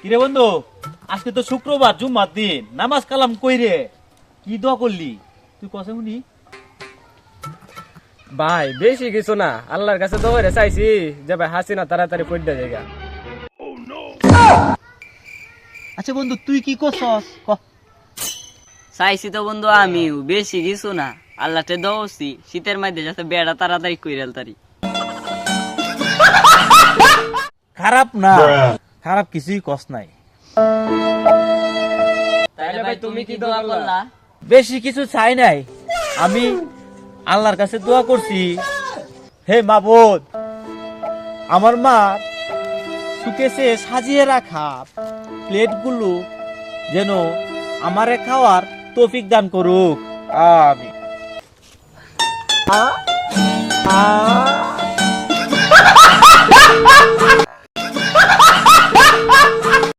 কিরে বন্ধু, আজকে তো শুক্রবার, জুম্মার দিন, নামাজ কালাম কই রে? কি দোয়া করলি তুই কসে শুনি? ভাই বেশি কিছু না, আল্লাহর কাছে দৌড়ে চাইছি যে ভাই হাসিনা তাড়াতাড়ি পড়ে জায়গা। আচ্ছা বন্ধু, তুই কি করছস? চাইছি তো বন্ধু, আমিও বেশি কিছু না, আল্লাহতে দৌড়ছি শীতের মধ্যে যাতে বেড়া তাড়াতাড়ি কইরাল তারি। খারাপ না, খারাপ কিছুই কস নাই। তাহলে ভাই তুমি কি দোয়া করলা? বেশি কিছু চাই নাই, আমি আল্লাহর কাছে দোয়া করছি, হে মাবুদ, আমার মা সুকেসে সাজিয়ে রাখা প্লেটগুলো যেন আমারে খাওয়ার তৌফিক দান করুক, আমিন।